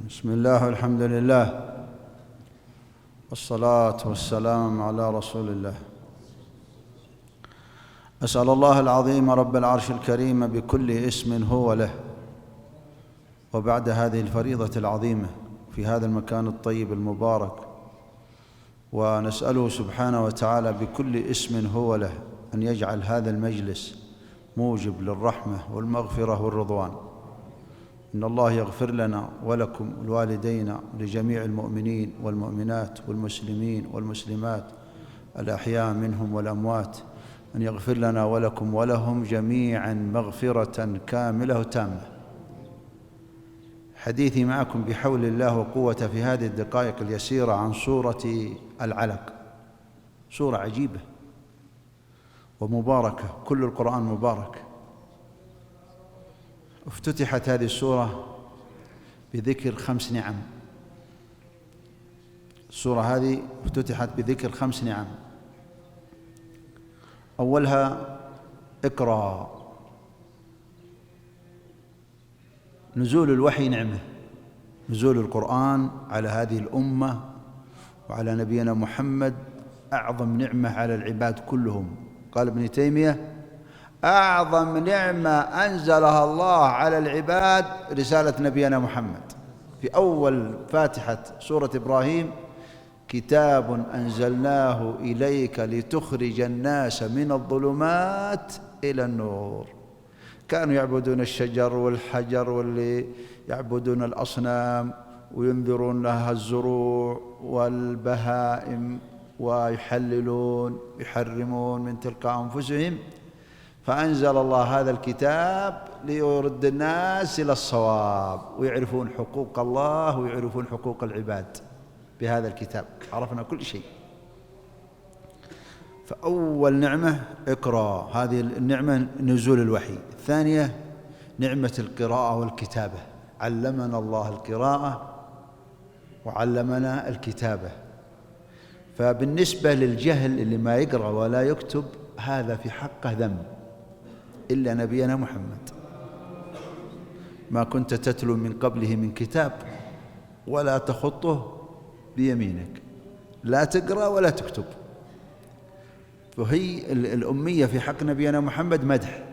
بسم الله والحمد لله والصلاة والسلام على رسول الله. أسأل الله العظيم رب العرش الكريم بكل اسم هو له، وبعد هذه الفريضة العظيمة في هذا المكان الطيب المبارك، ونسأله سبحانه وتعالى بكل اسم هو له أن يجعل هذا المجلس موجب للرحمة والمغفرة والرضوان. إن الله يغفر لنا ولكم ولوالدينا ولجميع المؤمنين والمؤمنات والمسلمين والمسلمات الأحياء منهم والأموات، أن يغفر لنا ولكم ولهم جميعا مغفرة كاملة تامة. حديثي معكم بحول الله وقوته في هذه الدقائق اليسيرة عن سورة العلق، سورة عجيبة ومباركة، كل القرآن مبارك. افتتحت هذه السورة بذكر 5 نعم. السورة هذه افتتحت بذكر 5 نعم. أولها اقرأ. نزول الوحي نعمة، نزول القرآن على هذه الأمة وعلى نبينا محمد أعظم نعمة على العباد كلهم. قال ابن تيمية: أعظم نعمة أنزلها الله على العباد رسالة نبينا محمد. في أول فاتحة سورة إبراهيم: كتاب أنزلناه إليك لتخرج الناس من الظلمات إلى النور. كانوا يعبدون الشجر والحجر، واللي يعبدون الأصنام وينذرون لها الزروع والبهائم، ويحللون يحرمون من تلقاء أنفسهم. فأنزل الله هذا الكتاب ليرد الناس إلى الصواب، ويعرفون حقوق الله ويعرفون حقوق العباد. بهذا الكتاب عرفنا كل شيء. فأول نعمة اقرأ، هذه النعمة نزول الوحي. الثانية نعمة القراءة والكتابة، علمنا الله القراءة وعلمنا الكتابة. فبالنسبة للجهل اللي ما يقرأ ولا يكتب، هذا في حقه ذنب، إلا نبينا محمد: ما كنت تتلو من قبله من كتاب ولا تخطه بيمينك. لا تقرأ ولا تكتب. وهي الأمية في حق نبينا محمد مدح،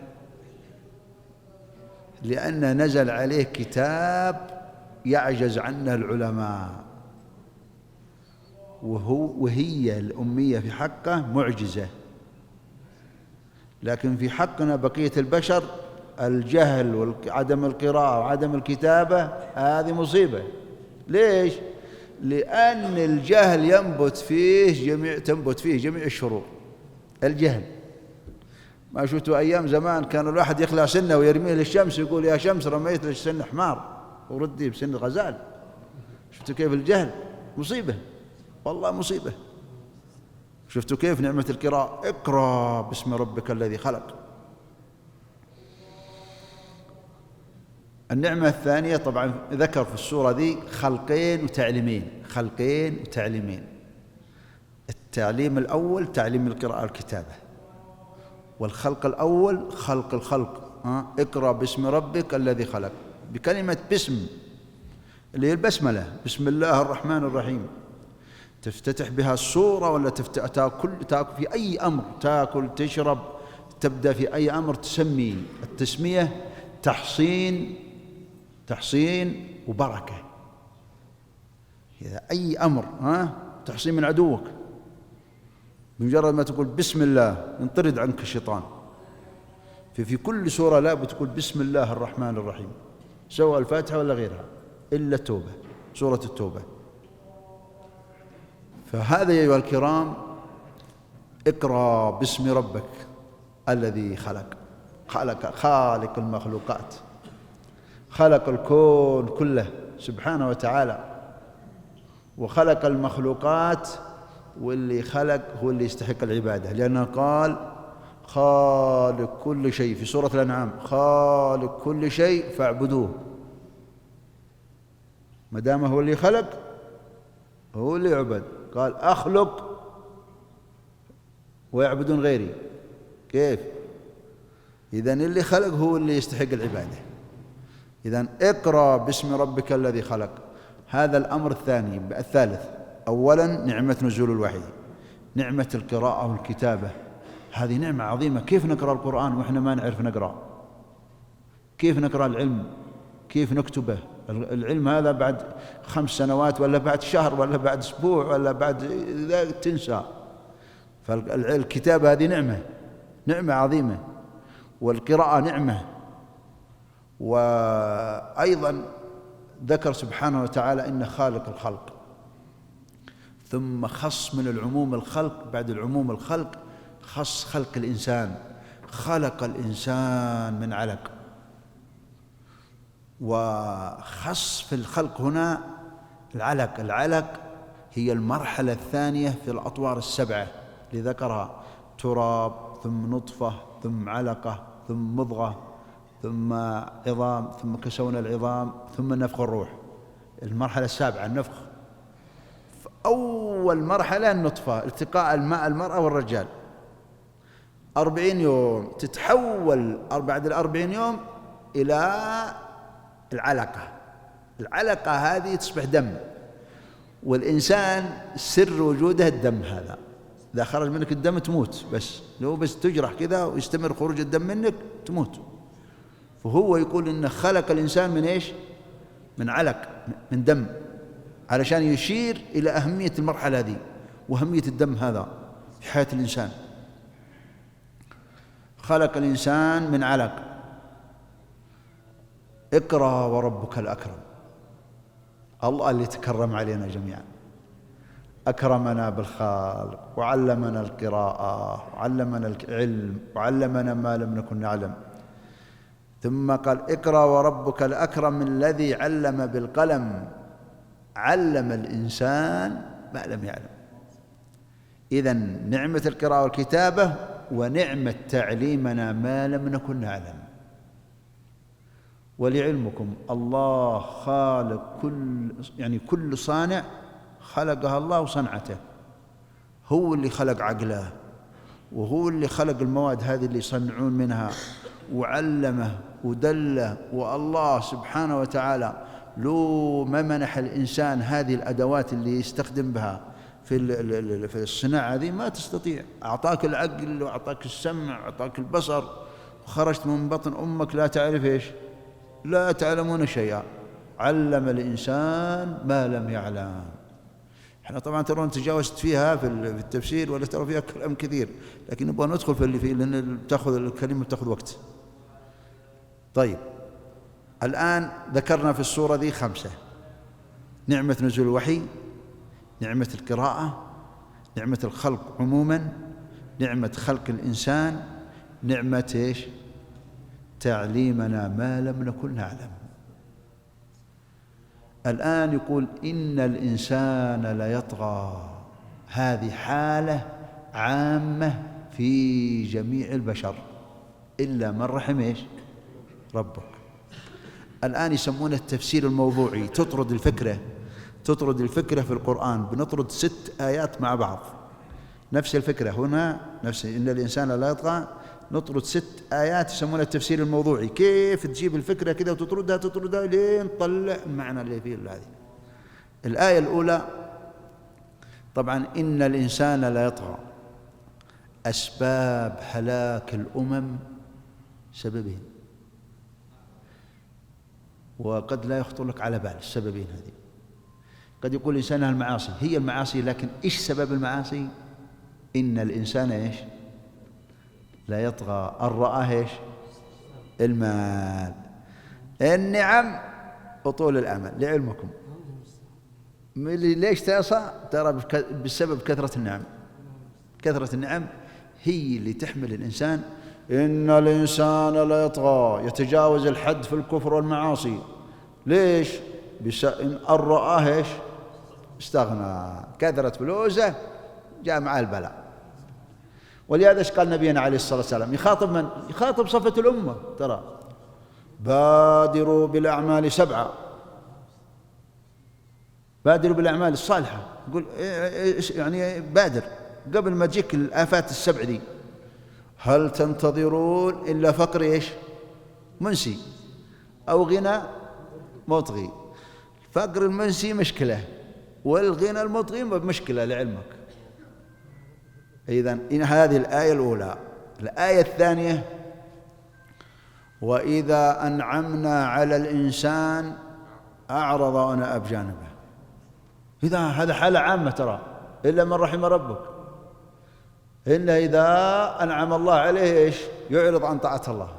لأن نزل عليه كتاب يعجز عنه العلماء، وهي الأمية في حقه معجزة. لكن في حقنا بقية البشر الجهل وعدم القراءة وعدم الكتابة، هذه مصيبة. ليش؟ لأن الجهل تنبت فيه جميع الشرور. الجهل، ما شفتوا أيام زمان كان الواحد يخلع سنه ويرميه للشمس، يقول: يا شمس رميت للسن حمار وردي بسن غزال. شفتوا كيف الجهل مصيبة، والله مصيبة. شفتوا كيف نعمة القراءة؟ اقرأ باسم ربك الذي خلق. النعمة الثانية طبعا ذكر في السورة ذي خلقين وتعليمين. خلقين وتعليمين. التعليم الأول تعليم القراءة والكتابة، والخلق الأول خلق الخلق. اقرأ باسم ربك الذي خلق، بكلمة باسم اللي هي البسملة: بسم الله الرحمن الرحيم. تفتتح بها السورة، ولا تاكل في أي أمر، تاكل تشرب تبدأ في أي أمر تسمي. التسمية تحصين وبركة. إذا أي أمر تحصين من عدوك، بمجرد ما تقول بسم الله ينطرد عنك الشيطان. في كل سورة لا بتقول بسم الله الرحمن الرحيم، سواء الفاتحة ولا غيرها، إلا التوبة، سورة التوبة. فهذا يا أيها الكرام، اقرأ باسم ربك الذي خالق المخلوقات، خلق الكون كله سبحانه وتعالى، وخلق المخلوقات، واللي خلق هو اللي يستحق العبادة، لأنه قال: خالق كل شيء في سورة الأنعام: خالق كل شيء فاعبدوه. ما دام هو اللي خلق هو اللي يعبد. قال: أخلق ويعبدون غيري. كيف؟ إذن اللي خلق هو اللي يستحق العبادة. إذن اقرأ باسم ربك الذي خلق. هذا الأمر الثالث. أولا نعمة نزول الوحي، نعمة القراءة والكتابة، هذه نعمة عظيمة. كيف نقرأ القرآن وإحنا ما نعرف نقرأ؟ كيف نقرأ العلم؟ كيف نكتبه؟ العلم هذا بعد 5 سنوات ولا بعد شهر ولا بعد أسبوع ولا بعد تنسى. فالكتابة هذه نعمة عظيمة، والقراءة نعمة. وأيضا ذكر سبحانه وتعالى إن خالق الخلق، ثم خص من العموم الخلق، بعد العموم الخلق خص خلق الإنسان. خلق الإنسان من علق، وخص في الخلق هنا العلق هي المرحلة الثانية في الأطوار السبعة اللي ذكرها: تراب، ثم نطفة، ثم علقة، ثم مضغة، ثم عظام، ثم كسونا العظام، ثم نفخ الروح. المرحلة السابعة النفخ. أول مرحلة النطفة، التقاء المرأة والرجال، 40 يوم تتحول بعد 40 يوم إلى العلقة هذه تصبح دم. والإنسان سر وجوده الدم هذا، إذا خرج منك الدم تموت، لو تجرح كذا ويستمر خروج الدم منك تموت. فهو يقول إن خلق الإنسان من إيش؟ من علق، من دم، علشان يشير إلى أهمية المرحلة هذه وأهمية الدم هذا في حياة الإنسان. خلق الإنسان من علق. اقرأ وربك الأكرم. الله اللي تكرم علينا جميعا، أكرمنا بالخالق وعلمنا القراءة وعلمنا العلم وعلمنا ما لم نكن نعلم. ثم قال: اقرأ وربك الأكرم الذي علم بالقلم، علم الإنسان ما لم يعلم. إذن نعمة القراءة والكتابة، ونعمة تعليمنا ما لم نكن نعلم. ولعلمكم الله خالق كل صانع خلقها الله وصنعته. هو اللي خلق عقله، وهو اللي خلق المواد هذه اللي يصنعون منها، وعلمه ودله. والله سبحانه وتعالى لو ما منح الإنسان هذه الأدوات اللي يستخدم بها في الصناعة هذه ما تستطيع. أعطاك العقل وأعطاك السمع وأعطاك البصر، وخرجت من بطن أمك لا تعرف إيش؟ لا تعلمون شيئا. علم الإنسان ما لم يعلم. احنا طبعا ترون تجاوزت فيها في التفسير، ولا ترى فيها كلام كثير، لكن نبغى ندخل في اللي فيه، لأن الكلمة بتاخذ وقت. طيب، الآن ذكرنا في السورة ذي 5: نعمة نزول الوحي، نعمة القراءة، نعمة الخلق عموما، نعمة خلق الإنسان، نعمة إيش؟ تعليمنا ما لم نكن نعلم. الآن يقول: إن الإنسان ليطغى. هذه حالة عامة في جميع البشر إلا من رحم إيش؟ ربك. الآن يسمونه التفسير الموضوعي. تطرد الفكرة في القرآن. بنطرد 6 آيات مع بعض، نفس الفكرة هنا، نفس إن الإنسان لا يطغى، نطرد 6 آيات يسمونها التفسير الموضوعي. كيف تجيب الفكرة كذا وتطردها لين تطلع المعنى اللي فيه هذه. الآية الأولى طبعا: إن الإنسان لا يطغى. أسباب هلاك الأمم سببين، وقد لا يخطر لك على بال السببين هذه. قد يقول الإنسان المعاصي، هي المعاصي، لكن إيش سبب المعاصي؟ إن الإنسان إيش؟ لا يطغى. الرأى إيش؟ المال، النعم، وطول الأمل. لعلمكم ليش تعصى؟ ترى بسبب كثرة النعم. كثرة النعم هي اللي تحمل الإنسان. إن الإنسان لا يطغى، يتجاوز الحد في الكفر والمعاصي. ليش؟ إن الرأى إيش؟ استغنى، كثرة فلوسه جاء مع البلاء. ولهذا ايش قال نبينا عليه الصلاة والسلام؟ يخاطب من؟ يخاطب صفة الأمة. ترى: بادروا بالأعمال 7، بادروا بالأعمال الصالحة. يقول يعني بادر قبل ما تجيك الآفات ال7 دي. هل تنتظرون إلا فقر إيش؟ منسي. أو غنى مطغي. الفقر المنسي مشكلة، والغنى المطغي مشكلة لعلمك. إذن هذه الآية الأولى. الآية الثانية: وإذا أنعمنا على الإنسان أعرض ونأى بجانبه. هذا حالة عامة ترى، إلا من رحم ربك. إلا إذا أنعم الله عليه إيش؟ يعرض عن طاعة الله.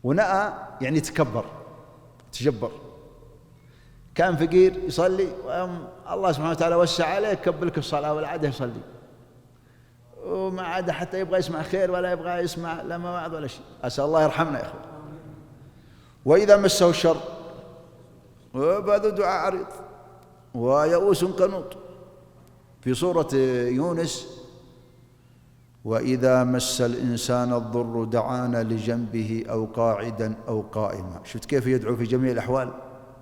ونأى يعني تجبر. كان فقير يصلي، الله سبحانه وتعالى وسع عليه، كبلك الصلاة ولا عاد يصلي، وما عاد حتى يبغى يسمع خير ولا يبغى يسمع لا مواعظ ولا شيء. أسأل الله يرحمنا يا أخوان. وإذا مسه الشر وبعد دعاء عريض ويئوس قنوط. في سورة يونس: وإذا مس الإنسان الضر دعانا لجنبه أو قاعدا أو قائما. شفت كيف يدعو في جميع الأحوال،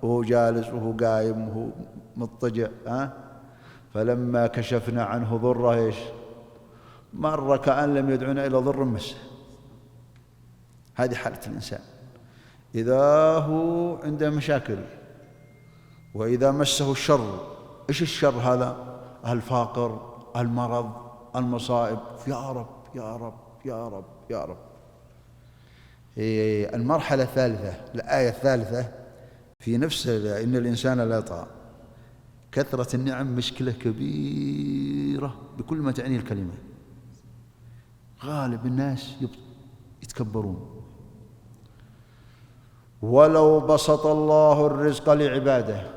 وهو جالس وهو قائم وهو مضطجع. فلما كشفنا عنه ضره إيش؟ مر كأن لم يدعنا إلى ضر مسه. هذه حالة الإنسان إذا هو عنده مشاكل. وإذا مسه الشر، إيش الشر هذا؟ الفقر، المرض، المصائب. يا رب يا رب يا رب يا رب. المرحلة الثالثة، الآية الثالثة في نفس إن الإنسان لا يطغى. كثرة النعم مشكلة كبيرة بكل ما تعنيه الكلمة. غالب الناس يتكبرون. ولو بسط الله الرزق لعباده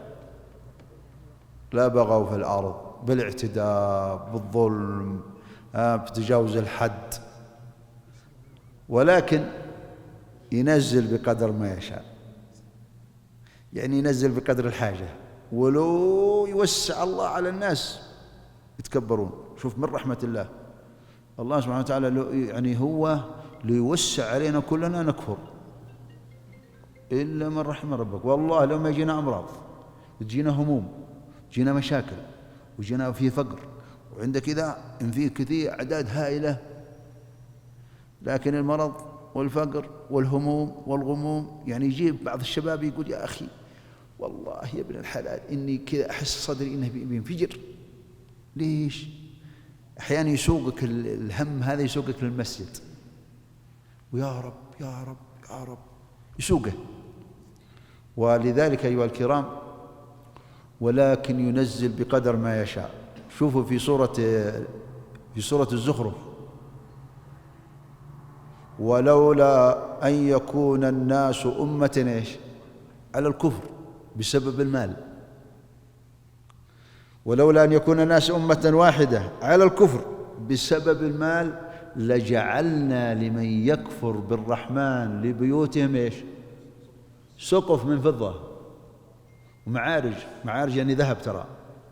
لا بغوا في الأرض بالاعتداء، بالظلم، بتجاوز الحد، ولكن ينزل بقدر ما يشاء. يعني ينزل بقدر الحاجة. ولو يوسع الله على الناس يتكبرون. شوف من رحمة الله، الله سبحانه وتعالى يعني هو ليوسع علينا كلنا نكفر، إلا من رحم ربك. والله لو ما يجينا أمراض، تجينا هموم، تجينا مشاكل، وجينا في فقر، وعندك إذا إن فيه كثير أعداد هائلة، لكن المرض والفقر والهموم والغموم يعني يجيب بعض الشباب يقول: يا أخي والله يا ابن الحلال إني كذا أحس صدري إنه بينفجر. ليش؟ أحيانا يسوقك الهم هذا، يسوقك للمسجد، ويا رب يا رب يا رب يسوقه. ولذلك أيها الكرام، ولكن ينزل بقدر ما يشاء. شوفوا في سورة الزخرف: ولولا أن يكون الناس أمة إيش؟ على الكفر بسبب المال. ولولا أن يكون الناس أمة واحدة على الكفر بسبب المال لجعلنا لمن يكفر بالرحمن لبيوتهم إيش؟ سقف من فضة ومعارج. معارج يعني ذهب ترى،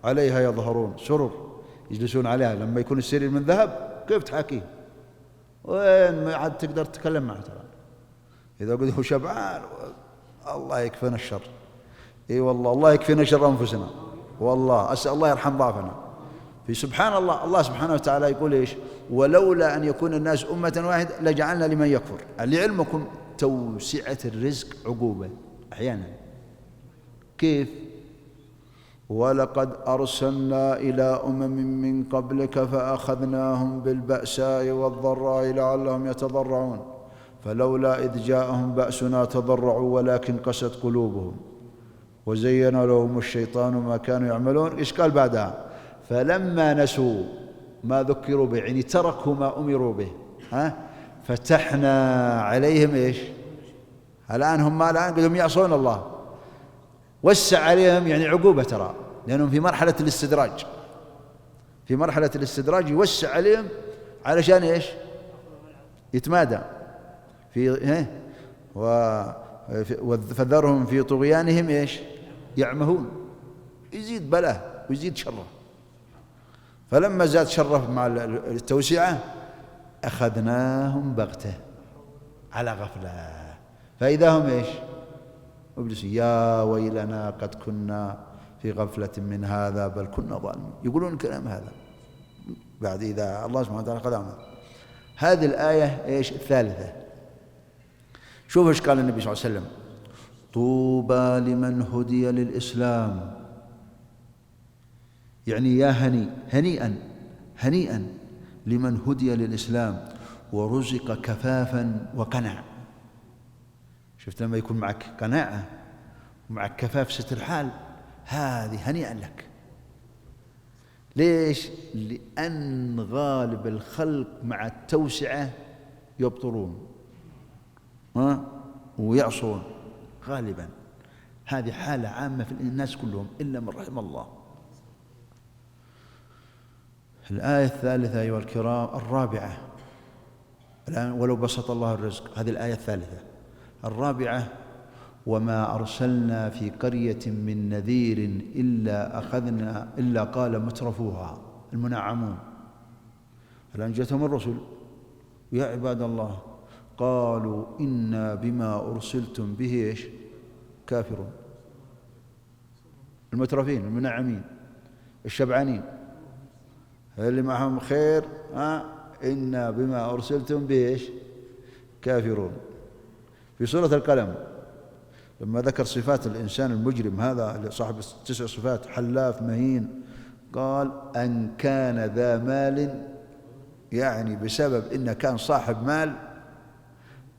عليها يظهرون، سرر يجلسون عليها. لما يكون السرير من ذهب كيف تحاكيه؟ وين ما عاد تقدر تتكلم معه ترى. إذا قلت هو شبعان، الله يكفينا الشر. اي والله الله يكفينا شر انفسنا. والله اسال الله يرحم ضعفنا. في سبحان الله، الله سبحانه وتعالى يقول ايش؟ ولولا ان يكون الناس امه واحده لجعلنا لمن يكفر. لعلمكم توسعه الرزق عقوبه احيانا. كيف؟ ولقد ارسلنا الى من قبلك فاخذناهم بالباساء والضراء لعلهم يتضرعون فلولا اذ جاءهم باسنا تضرعوا ولكن قست قلوبهم وزين لهم الشيطان ما كانوا يعملون. إيش قال بعدها؟ فلما نسوا ما ذكروا به، يعني تركوا ما أمروا به، فتحنا عليهم إيش؟ الآن هم قدهم يعصون الله، وسع عليهم يعني عقوبة ترى، لأنهم في مرحلة الاستدراج. في مرحلة الاستدراج يوسع عليهم علشان إيش؟ يتمادى فذرهم في طغيانهم إيش؟ يعمهون. يزيد بلاه ويزيد شره. فلما زاد شره مع التوسعة أخذناهم بغتة على غفلة فإذا هم إيش؟ مبلسون. يا ويلنا قد كنا في غفلة من هذا بل كنا ظالمين. يقولون الكلام هذا بعد إذا الله سبحانه وتعالى قد أمر. هذه الآية إيش؟ الثالثة. شوف إيش قال النبي صلى الله عليه وسلم: طوبى لمن هدي للإسلام، يعني يا هنيئا لمن هدي للإسلام ورزق كفافا وقنع. شفت لما يكون معك قناعة ومعك كفاف ستر حال، هذه هنيئا لك. ليش؟ لأن غالب الخلق مع التوسعة يبطرون ويعصون غالبا. هذه حالة عامة في الناس كلهم إلا من رحم الله. الآية الثالثة أيها الكرام، الرابعة، الآن ولو بسط الله الرزق، هذه الآية الثالثة. الرابعة: وما أرسلنا في قرية من نذير إلا قال مترفوها المنعمون. الآن جاءتهم الرسل: يا عباد الله قالوا إنا بما أرسلتم به كافرون. المترفين المنعمين الشبعانين اللي معهم خير، إنا بما أرسلتم به كافرون. في سورة القلم لما ذكر صفات الإنسان المجرم هذا صاحب 9 صفات: حلاف، مهين، قال أن كان ذا مال، يعني بسبب إنه كان صاحب مال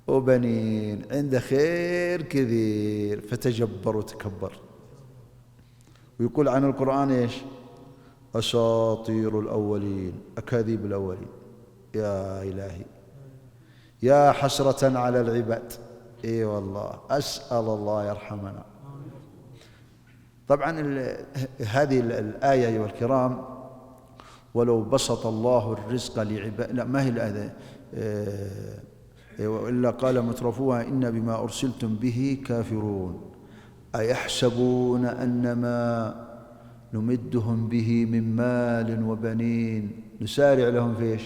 وبنين، عنده خير كثير فتجبر وتكبر. ويقول عن القرآن أساطير الأولين، أكاذيب الأولين. يا إلهي يا حسرة على العباد. اي والله، أسأل الله يرحمنا. طبعا هذه الآية أيها الكرام: ولو بسط الله الرزق لعباد، لا ما هي الآية، إلا قال مترفوها إن بما أرسلتم به كافرون. أيحسبون أنما نمدهم به من مال وبنين نسارع لهم في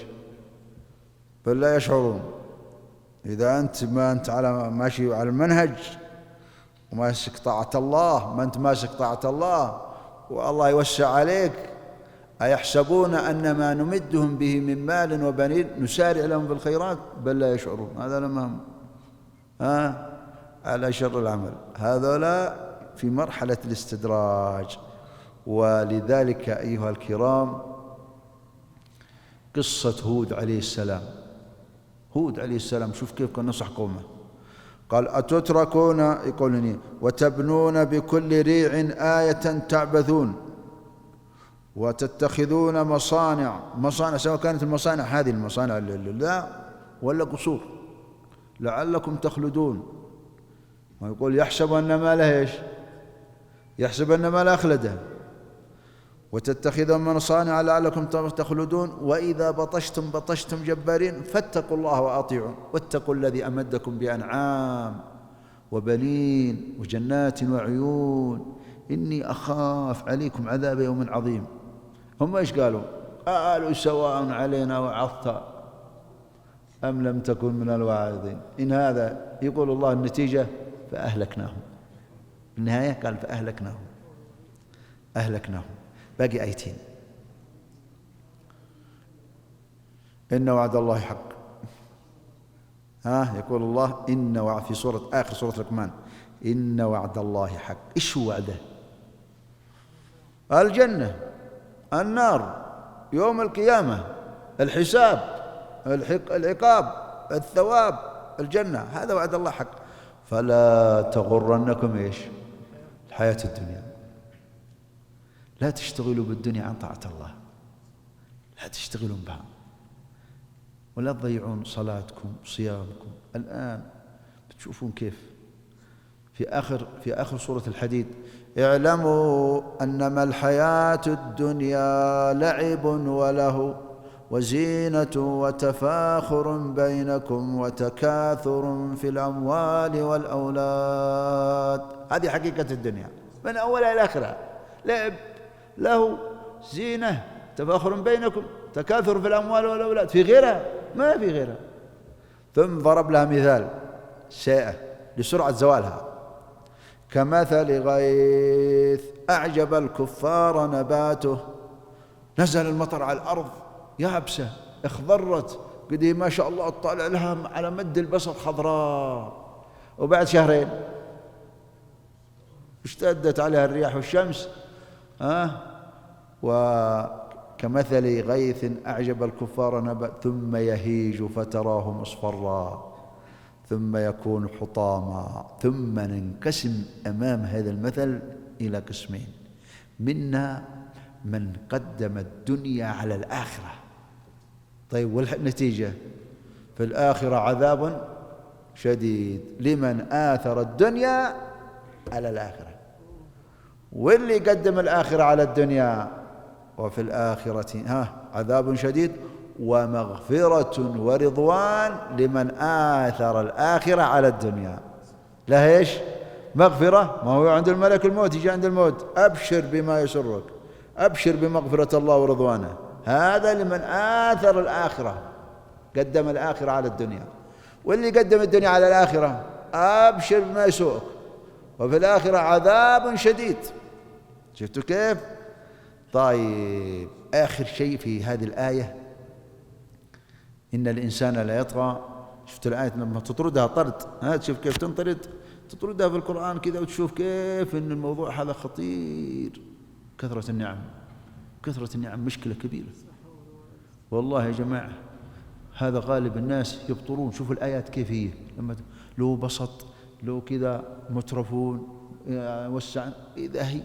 بل لا يشعرون. إذا أنت ما أنت ماشي على المنهج وماسك طاعة الله، ما أنت ماسك طاعة الله والله يوسع عليك. أيحسبون أنما نمدهم به من مال وبنين نسارع لهم في الخيرات بل لا يشعرون. هذا لما على شر العمل، هذولا في مرحلة الاستدراج. ولذلك أيها الكرام قصة هود عليه السلام. هود عليه السلام شوف كيف كان نصح قومه، قال أتتركون يقولني وتبنون بكل ريع آية تعبثون وتتخذون مصانع، سواء كانت المصانع هذه المصانع لا ولا قصور، لعلكم تخلدون. ويقول يحسب أن ما له يحسب أن ما لا أخلده. وتتخذون مصانع لعلكم تخلدون وإذا بطشتم جبارين فاتقوا الله وأطيعون واتقوا الذي أمدكم بأنعام وبنين وجنات وعيون إني أخاف عليكم عذاب يوم عظيم. هم إيش قالوا؟ قالوا سواء علينا وعظت أم لم تكن من الواعظين. إن هذا يقول الله النتيجة فأهلكناهم. النهاية قال فأهلكناهم. باقي آيتين. إن وعد الله حق. يقول الله إن وعد في آخر سورة لقمان إن وعد الله حق. إيش هو وعده؟ الجنة، النار، يوم القيامة، الحساب، العقاب، الثواب، الجنة، هذا وعد الله حق. فلا تغرنكم الحياة الدنيا. لا تشتغلوا بالدنيا عن طاعة الله، لا تشتغلون بها ولا تضيعون صلاتكم صيامكم. الآن بتشوفون كيف في آخر سورة الحديد اعلموا أنما الحياة الدنيا لعب وله وزينة وتفاخر بينكم وتكاثر في الأموال والأولاد. هذه حقيقة الدنيا من أولها إلى آخرها، لعب، له، زينة، تفاخر بينكم، تكاثر في الأموال والأولاد. في غيرها؟ ما في غيرها. ثم ضرب لها مثال سيئة لسرعة زوالها: كمثل غيث أعجب الكفار نباته. نزل المطر على الأرض يابسة اخضرت قد ما شاء الله تطالع لها على مد البصر خضراء، وبعد شهرين اشتدت عليها الرياح والشمس وكمثل غيث أعجب الكفار نبأ ثم يهيج فتراه مصفرا ثم يكون حطاما. ثم ننقسم أمام هذا المثل إلى قسمين: منا من قدم الدنيا على الآخرة. طيب والنتيجة في الآخرة عذاب شديد لمن آثر الدنيا على الآخرة. واللي قدم الآخرة على الدنيا وفي الآخرة عذاب شديد ومغفرة ورضوان لمن آثر الآخرة على الدنيا. لا إيش مغفرة؟ ما هو عند الملك الموت، يجي عند الموت أبشر بما يسرك، أبشر بمغفرة الله ورضوانه. هذا لمن آثر الآخرة، قدم الآخرة على الدنيا. واللي قدم الدنيا على الآخرة أبشر بما يسوءك وفي الآخرة عذاب شديد. شفتوا كيف؟ طيب آخر شيء في هذه الآية: إن الإنسان لا يطغى. شفت الآية لما تطردها طرد، تشوف كيف تنطرد، تطردها في القرآن كذا وتشوف كيف إن الموضوع هذا خطير. كثرة النعم، كثرة النعم مشكلة كبيرة والله يا جماعة. هذا غالب الناس يبطرون. شوفوا الآيات كيف هي، لما لو بسط لو كذا مترفون وسع، إذا هي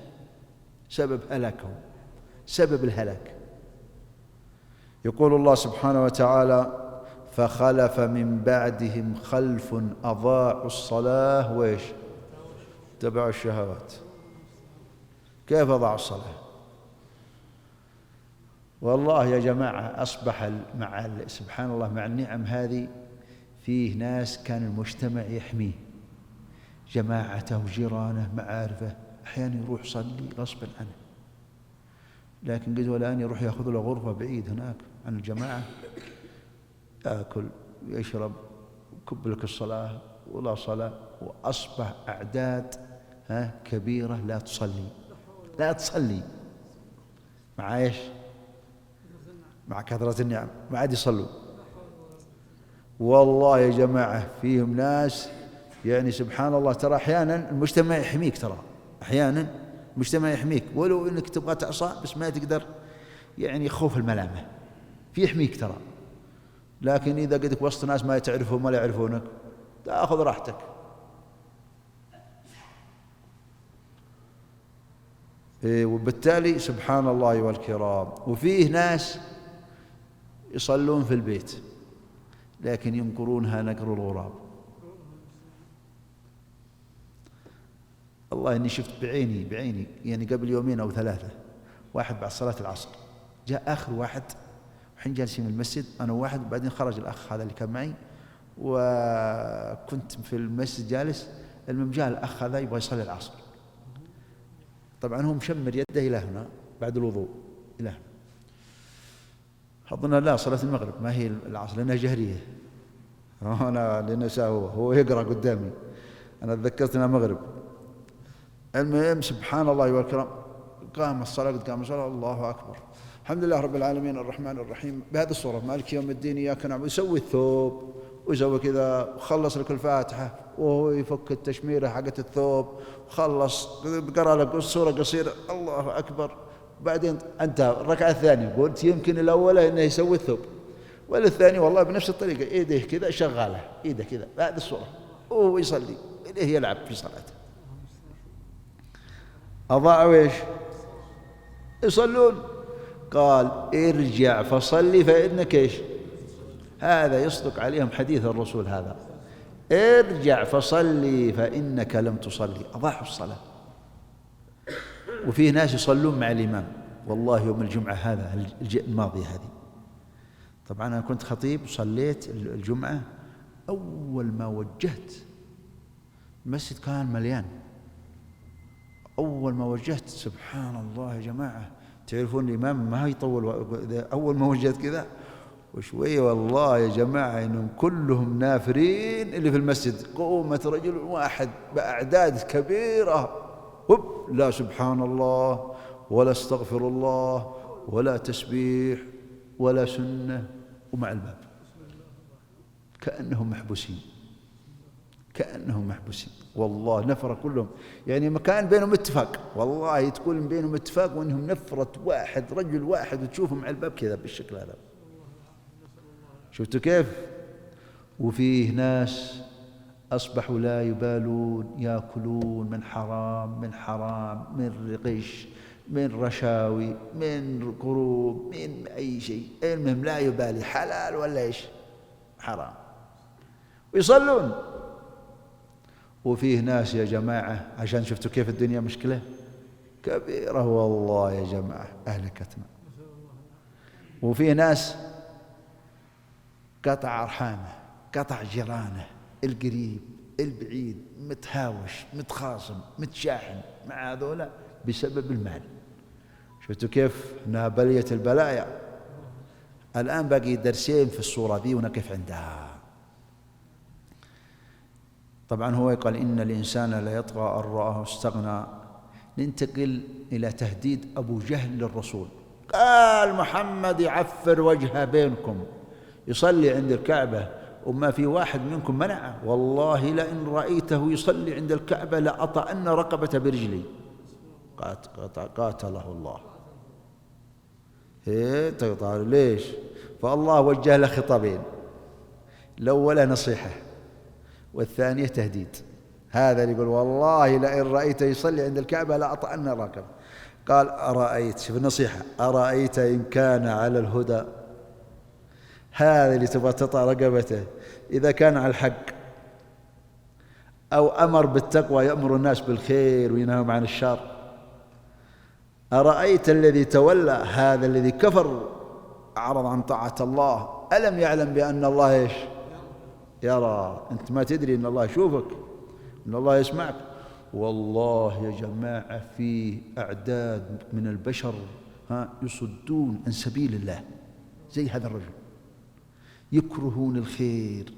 سبب هلاكهم، سبب الهلاك. يقول الله سبحانه وتعالى: فخلف من بعدهم خلف أضاعوا الصلاة وإيش؟ اتبعوا الشهوات. كيف أضاعوا الصلاة؟ والله يا جماعة أصبح سبحان الله مع النعم هذه فيه ناس كان المجتمع يحميه، جماعته وجيرانه معارفه، أحيانا يروح يصلي غصبا عنه، لكن قد والآن يروح يأخذ له غرفة بعيد هناك عن الجماعة، يأكل ويشرب ويكب لك الصلاة ولا صلاة. وأصبح أعداد كبيرة لا تصلي، لا تصلي مع إيش؟ مع كثرة النعم ما عاد يصلوا. والله يا جماعة فيهم ناس يعني سبحان الله، ترى أحيانا المجتمع يحميك، ترى أحيانا المجتمع يحميك ولو إنك تبغى تعصى بس ما تقدر، يعني خوف الملامة في يحميك ترى. لكن إذا قدك وسط ناس ما تعرفهم ولا يعرفونك تأخذ راحتك. وبالتالي سبحان الله والكرام. وفيه ناس يصلون في البيت لكن ينكرونها نكر الغراب. الله إني شفت بعيني يعني قبل يومين أو ثلاثة، واحد بعد صلاة العصر جاء آخر واحد، وحين جالسين في المسجد أنا وواحد، وبعدين خرج الأخ هذا اللي كان معي، وكنت في المسجد جالس. المهم جاء الأخ هذا يبغى يصلي العصر، طبعا هو مشمر يده إلى هنا بعد الوضوء إلى هنا، أظن لا صلاة المغرب ما هي العصر لأنها جهرية، أنا لنساه هو يقرأ قدامي، أنا تذكرت أنها مغرب. المهم سبحان الله والكرام، قام الصلاة قد قام الصلاة، الله أكبر، الحمد لله رب العالمين الرحمن الرحيم، بهذه الصورة مالك يوم الدين إياك نعبد، يسوي الثوب ويسوي كذا، وخلص لك الفاتحة وهو يفك التشميرة حقت الثوب، وخلص قرأ لك السورة قصيرة، الله أكبر. بعدين أنت الركعة الثانية قلت يمكن الأولى إنه يسوي الثوب، والثاني والله بنفس الطريقة، إيده كذا شغالة، إيده كذا بعد الصورة وهو يصلي، إليه يلعب في صلاته. أضاعوا إيش؟ يصلون. قال ارجع فصلي فإنك إيش؟ هذا يصدق عليهم حديث الرسول هذا، ارجع فصلي فإنك لم تصلي. أضاعوا الصلاة. وفيه ناس يصلون مع الإمام، والله يوم الجمعة هذا الماضية هذه، طبعا أنا كنت خطيب وصليت الجمعة، أول ما وجهت المسجد كان مليان، أول ما وجهت سبحان الله يا جماعة، تعرفون الإمام ما يطول، أول ما وجهت كذا وشوية والله يا جماعة إنهم كلهم نافرين اللي في المسجد، قومة رجل واحد بأعداد كبيرة، لا سبحان الله ولا استغفر الله ولا تسبيح ولا سنة، ومع الباب كأنهم محبوسين، كأنهم محبوسين. والله نفرة كلهم، يعني مكان بينهم اتفاق، والله تقول بينهم اتفاق وإنهم نفرة واحد، رجل واحد، وتشوفهم على الباب كذا بالشكل هذا. شفتوا كيف؟ وفيه ناس أصبحوا لا يبالون، يأكلون من حرام من حرام، من غش، من رشاوي، من قروض، من أي شيء، المهم لا يبالي حلال ولا إيش حرام، ويصلون. وفيه ناس يا جماعة، عشان شفتوا كيف الدنيا مشكلة كبيرة والله يا جماعة أهلكتنا. وفيه ناس قطع أرحامه، قطع جيرانه، القريب البعيد، متهاوش متخاصم متشاحن مع هذولا بسبب المال. شفتوا كيف انها بلية البلايا. الآن باقي درسين في الصورة ذي ونقف عندها. طبعا هو يقال إن الإنسان لا يطغى أن رآه استغنى. ننتقل إلى تهديد أبو جهل للرسول. قال محمد يعفر وجهه بينكم، يصلي عند الكعبة وما في واحد منكم منعه، والله لئن رأيته يصلي عند الكعبة لأطأن رقبة برجلي. قاتله الله. طيب ليش؟ فالله وجه له خطابين، الأولى نصيحة والثانية تهديد. هذا اللي يقول والله لئن رأيته يصلي عند الكعبة لأطأن رقبة. قال أرأيت، شوف النصيحة، أرأيت إن كان على الهدى، هذا اللي تبغى تطأ رقبته إذا كان على الحق أو أمر بالتقوى يأمر الناس بالخير وينهاهم عن الشر. أرأيت الذي تولى، هذا الذي كفر أعرض عن طاعة الله، ألم يعلم بأن الله إيش يرى؟ أنت ما تدري أن الله يشوفك، أن الله يسمعك. والله يا جماعة في أعداد من البشر يصدون عن سبيل الله زي هذا الرجل، يكرهون الخير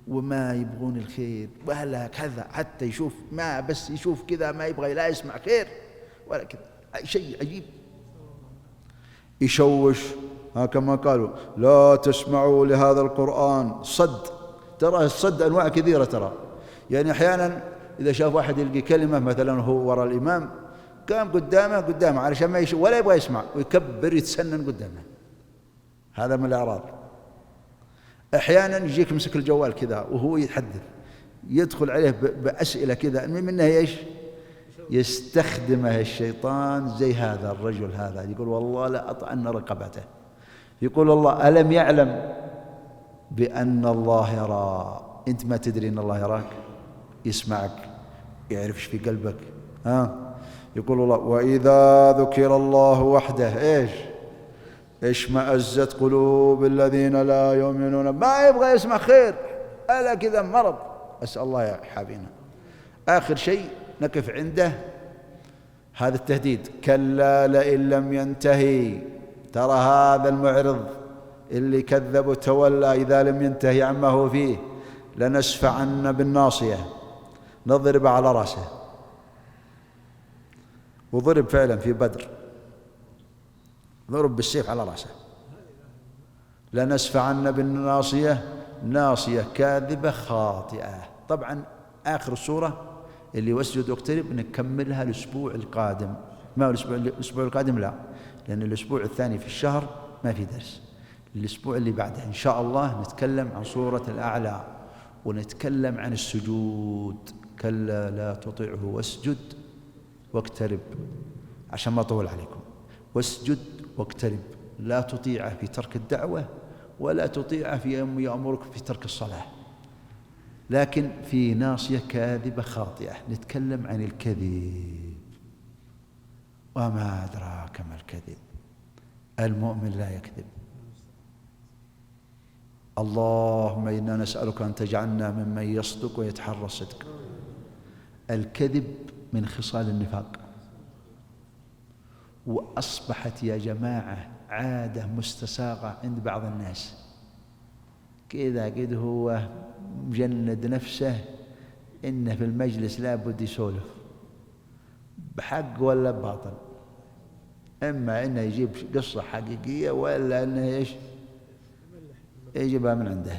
وما يبغون الخير وهلا كذا، حتى يشوف ما بس يشوف كذا ما يبغى لا يسمع خير ولا كذا، شيء عجيب. يشوش كما قالوا لا تسمعوا لهذا القرآن صد. ترى الصد أنواع كثيرة ترى، يعني أحيانا إذا شاف واحد يلقي كلمة مثلا هو وراء الإمام قام قدامه علشان ما يشوف ولا يبغى يسمع ويكبر يتسنن قدامه، هذا من الأعراض. أحيانا يجيك يمسك الجوال كذا وهو يتحدث، يدخل عليه بأسئلة كذا، منها إيش يستخدمه الشيطان زي هذا الرجل. هذا يقول والله لا أطأن رقبته، يقول الله ألم يعلم بأن الله يرى؟ أنت ما تدري أن الله يراك، يسمعك، يعرف ايش في قلبك. يقول الله وإذا ذكر الله وحده اشمأزت قلوب الذين لا يؤمنون. ما يبغى يسمع خير ألا كذا مرض، أسأل الله يا حبينا. آخر شيء نقف عنده هذا التهديد، كلا لئن لم ينتهي. ترى هذا المعرض اللي كذب وتولى إذا لم ينتهي عما هو فيه لنسفعن بالناصية، نضرب على رأسه. وضرب فعلا في بدر، ضرب بالسيف على رأسه. لنسفعن بالناصية، ناصية كاذبة خاطئة. طبعا آخر السورة اللي واسجد واقترب نكملها الأسبوع القادم. ما هو الأسبوع القادم؟ لا، لأن الأسبوع الثاني في الشهر ما في درس. الأسبوع اللي بعده إن شاء الله نتكلم عن سورة الأعلى ونتكلم عن السجود. كلا لا تطيعه واسجد واقترب، عشان ما أطول عليكم. واسجد واقترب، لا تطيعه في ترك الدعوة ولا تطيعه في يأمرك في ترك الصلاة، لكن في ناصية كاذبة خاطئة. نتكلم عن الكذب، وما أدراك ما الكذب، المؤمن لا يكذب. اللهم إنا نسألك أن تجعلنا ممن يصدق ويتحرى الصدق. الكذب من خصال النفاق، وأصبحت يا جماعة عادة مستساغة عند بعض الناس. كذا قد هو مجند نفسه إنه في المجلس لا بد يسولف بحق ولا باطل، إما إنه يجيب قصة حقيقية ولا إنه يجيبها من عنده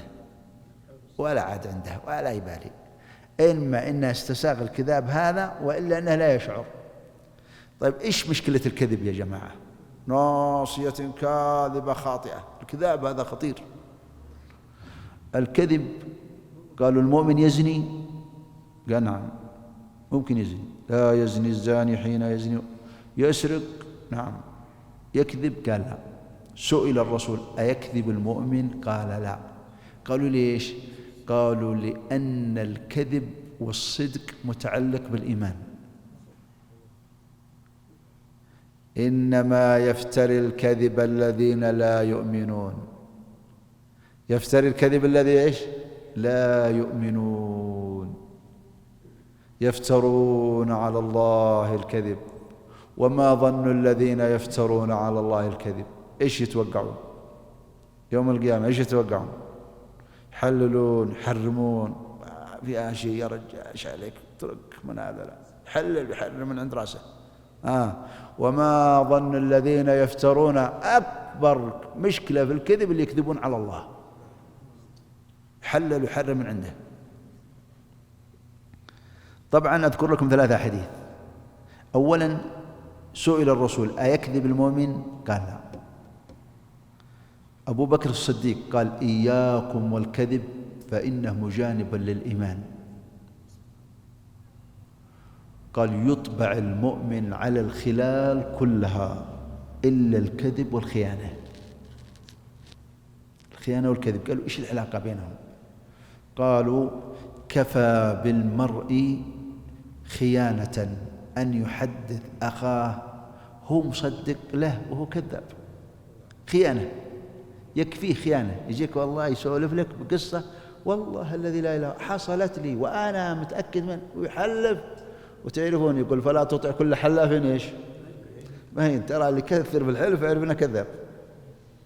ولا عاد عنده ولا يبالي. إما إنه استساغ الكذاب هذا وإلا أنه لا يشعر. طيب إيش مشكلة الكذب يا جماعة؟ ناصية كاذبة خاطئة، الكذاب هذا خطير. الكذب قالوا المؤمن يزني، قال نعم ممكن يزني، لا يزني الزاني حين يزني. يسرق، نعم. يكذب، قال لا. سئل الرسول أيكذب المؤمن؟ قال لا. قالوا ليش؟ قالوا لأن الكذب والصدق متعلق بالإيمان. إنما يفتري الكذب الذين لا يؤمنون. يفتري الكذب الذي إيش؟ لا يؤمنون. يفترون على الله الكذب وما ظن الذين يفترون على الله الكذب. إيش يتوقعون يوم القيامة؟ إيش يتوقعون؟ يحللون يحرمون، فيها شيء يا رجال إيش عليك؟ اترك من هذا، لا يحلل يحرم من عند راسه. وما ظن الذين يفترون، أكبر مشكلة في الكذب اللي يكذبون على الله، يحلل ويحرم من عنده. طبعا أذكر لكم 3 حديث. أولا سئل الرسول أيكذب المؤمن؟ قال لا. أبو بكر الصديق قال إياكم والكذب فإنه مجانب للإيمان. قال يطبع المؤمن على الخلال كلها إلا الكذب والخيانة. الخيانة والكذب، قالوا إيش العلاقة بينهم؟ قالوا كفى بالمرء خيانة أن يحدث أخاه هو مصدق له وهو كذاب. خيانة، يكفيه خيانة. يجيك والله يسولف لك بقصة والله الذي لا إله حصلت لي وأنا متأكد من، ويحلف. وتعرفون يقول فلا تطع كل حلاف إيش؟ ما هي ترى اللي كثر بالحلف يعرف أنه كذاب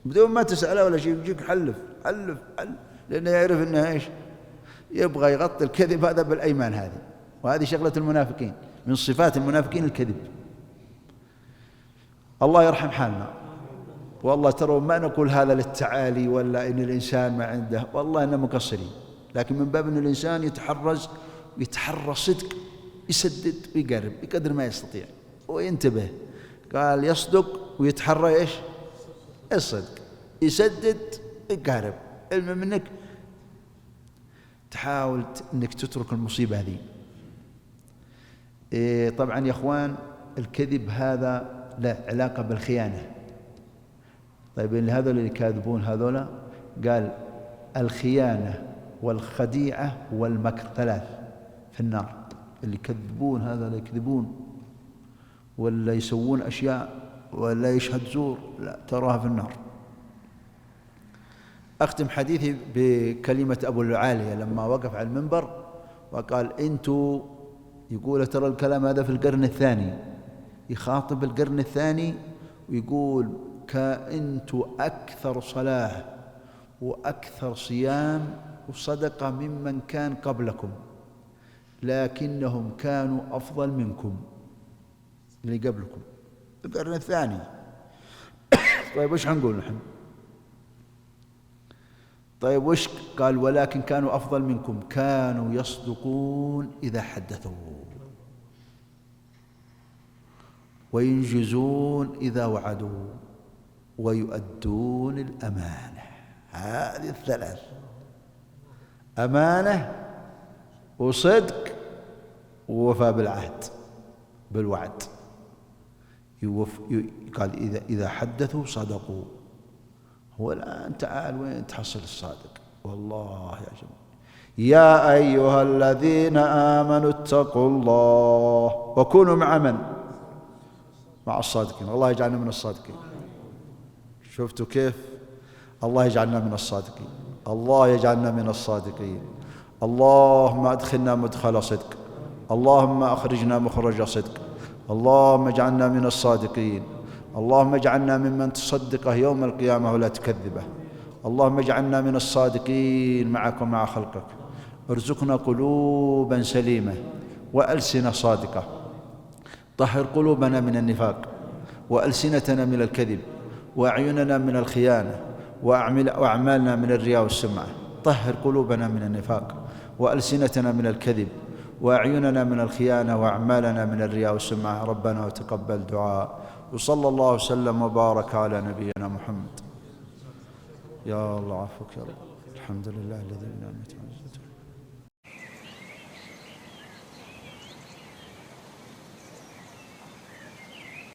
بدون ما تسأله ولا شيء، يجيك حلف حلف حلف، لأنه يعرف أنه إيش؟ يبغى يغطي الكذب هذا بالأيمان هذه. وهذه شغلة المنافقين، من صفات المنافقين الكذب. الله يرحم حالنا. والله ترى ما نقول هذا للتعالي ولا إن الإنسان ما عنده، والله إننا مقصرين، لكن من باب أن الإنسان يتحرز ويتحرى صدق، يسدد ويقرب بقدر ما يستطيع وينتبه. قال يصدق ويتحرى إيش؟ الصدق، يسدد ويقرب. المهم أنك تحاول أنك تترك المصيبة هذه. طبعا يا أخوان الكذب هذا له علاقة بالخيانة. طيب هذول اللي يكاذبون هذولا، قال الخيانة والخديعة والمكر 3 في النار. اللي يكذبون هذا لا يكذبون ولا يسوون أشياء ولا يشهد زور، لا تراها في النار. أختم حديثي بكلمة أبو العالية لما وقف على المنبر وقال أنتوا، يقول ترى الكلام هذا في القرن الثاني، يخاطب القرن الثاني ويقول كأنتوا أكثر صلاة وأكثر صيام وصدقة ممن كان قبلكم، لكنهم كانوا أفضل منكم اللي قبلكم القرن الثاني. طيب وش هنقول نحن؟ طيب وش قال؟ ولكن كانوا أفضل منكم، كانوا يصدقون إذا حدثوا وينجزون إذا وعدوا ويؤدون الأمانة. هذه 3: أمانة وصدق ووفاء بالعهد بالوعد. قال إذا حدثوا صدقوا. هو الآن تعال وين تحصل الصادق؟ والله يا جماعة، يا أيها الذين آمنوا اتقوا الله وكونوا مع من؟ مع الصادقين. الله يجعلنا من الصادقين. شفتوا كيف؟ الله يجعلنا من الصادقين، الله يجعلنا من الصادقين. اللهم أدخلنا مدخل صدق، اللهم أخرجنا مخرج صدق، اللهم اجعلنا من الصادقين، اللهم اجعلنا ممن تصدقه يوم القيامة ولا تكذبه، اللهم اجعلنا من الصادقين معك ومع خلقك. ارزقنا قلوبا سليمة وألسنة صادقة. طهر قلوبنا من النفاق وألسنتنا من الكذب وأعيننا من الخيانة وأعمالنا من الرياء والسمعة. طهر قلوبنا من النفاق وألسنتنا من الكذب، وأعيننا من الخيانة، وأعمالنا من الرياء والسمعة. ربنا وتقبل دعاء. وصلى الله وسلم وبارك على نبينا محمد. يا الله عفوك يا رب. الحمد لله الذي بنعمته